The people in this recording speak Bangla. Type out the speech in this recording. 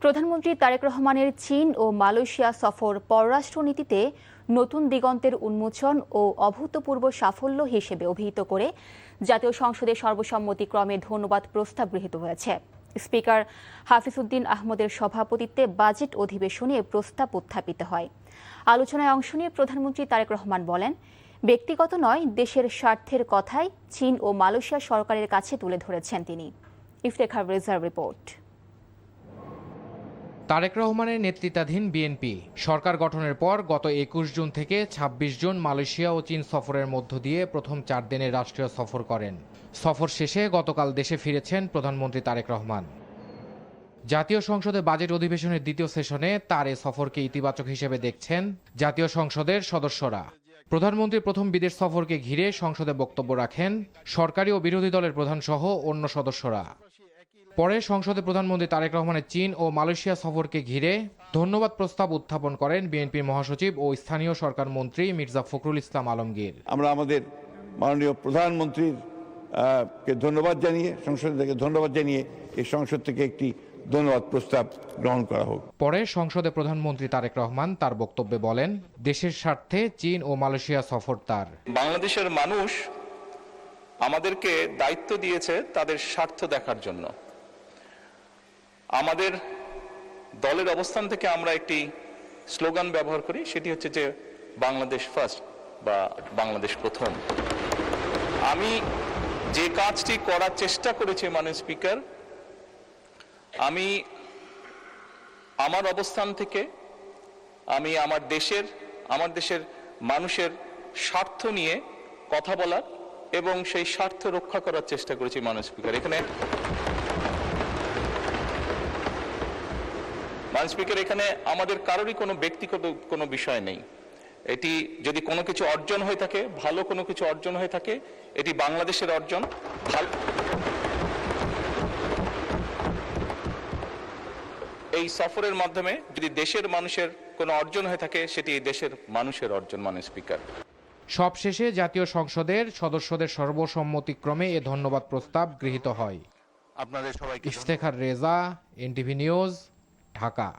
প্রধানমন্ত্রী তারেক রহমানের চীন ও মালয়েশিয়া সফর পররাষ্ট্রনীতিতে নতুন দিগন্তের উন্মোচন ও অভূতপূর্ব সাফল্য হিসেবে অভিহিত করে জাতীয় সংসদে সর্বসম্মতিক্রমে ধন্যবাদ প্রস্তাব গৃহীত হয়েছে। স্পিকার হাফিজউদ্দিন আহমদের সভাপতিত্বে বাজেট অধিবেশনে এ প্রস্তাব উত্থাপিত হয়। আলোচনায় অংশ নিয়ে প্রধানমন্ত্রী তারেক রহমান বলেন, ব্যক্তিগত নয়, দেশের স্বার্থের কথাই চীন ও মালয়েশিয়া সরকারের কাছে তুলে ধরেছেন তিনি। ইফতেখার রেজার রিপোর্ট। তারেক রহমানের নেতৃত্বাধীন বিএনপি সরকার গঠনের পর গত ২১ জুন থেকে ২৬ জুন মালয়েশিয়া ও চীন সফরের মধ্য দিয়ে প্রথম ৪ দিনের রাষ্ট্রীয় সফর করেন। সফর শেষে গতকাল দেশে ফিরেছেন প্রধানমন্ত্রী তারেক রহমান। জাতীয় সংসদে বাজেট অধিবেশনের দ্বিতীয় সেশনে তার এ সফরকে ইতিবাচক হিসেবে দেখছেন জাতীয় সংসদের সদস্যরা। প্রধানমন্ত্রীর প্রথম বিদেশ সফরকে ঘিরে সংসদে বক্তব্য রাখেন সরকারি ও বিরোধী দলের প্রধান সহ অন্য সদস্যরা। পরে সংসদে প্রধানমন্ত্রী তারেক রহমানের চীন ও মালয়েশিয়া সফরকে ঘিরে ধন্যবাদ প্রস্তাব উত্থাপন করেন বিএনপির মহাসচিব ও স্থানীয় সরকার মন্ত্রী মির্জা ফখরুল ইসলাম আলমগীর। আমরা আমাদের মাননীয় প্রধানমন্ত্রীর কে ধন্যবাদ জানিয়ে, সংসদ থেকে ধন্যবাদ জানিয়ে এই সংসদ থেকে একটি ধন্যবাদ প্রস্তাব গ্রহণ করা হোক। পরে সংসদে প্রধানমন্ত্রী তারেক রহমান তার বক্তব্যে বলেন, দেশের স্বার্থে চীন ও মালয়েশিয়া সফর তার। বাংলাদেশের মানুষ আমাদেরকে দায়িত্ব দিয়েছে তাদের স্বার্থ দেখার জন্য। আমাদের দলের অবস্থান থেকে আমরা একটি স্লোগান ব্যবহার করি, সেটি হচ্ছে যে বাংলাদেশ ফার্স্ট বা বাংলাদেশ প্রথম। আমি যে কাজটি করার চেষ্টা করেছি মাননীয় স্পিকার, আমি আমার অবস্থান থেকে আমি আমার দেশের মানুষের স্বার্থ নিয়ে কথা বলার এবং সেই স্বার্থ রক্ষা করার চেষ্টা করেছি মাননীয় স্পিকার। এখানে আমাদের কারোরই কোনো ব্যক্তিগত কোনো বিষয় নেই। এটি যদি কোনো কিছু অর্জন হয়ে থাকে, ভালো কোনো কিছু অর্জন হয়ে থাকে, এটি বাংলাদেশের অর্জন। এই সফরের মাধ্যমে যদি দেশের মানুষের কোনো অর্জন হয়ে থাকে, সেটি দেশের মানুষের অর্জন মাননীয় স্পিকার। সবশেষে জাতীয় সংসদের সদস্যদের সর্বসম্মতিক্রমে এ ধন্যবাদ প্রস্তাব গৃহীত হয়। আপনাদের সবাইকে ইফতেখার রেজা, এনটিভি নিউজ, ঢাকা।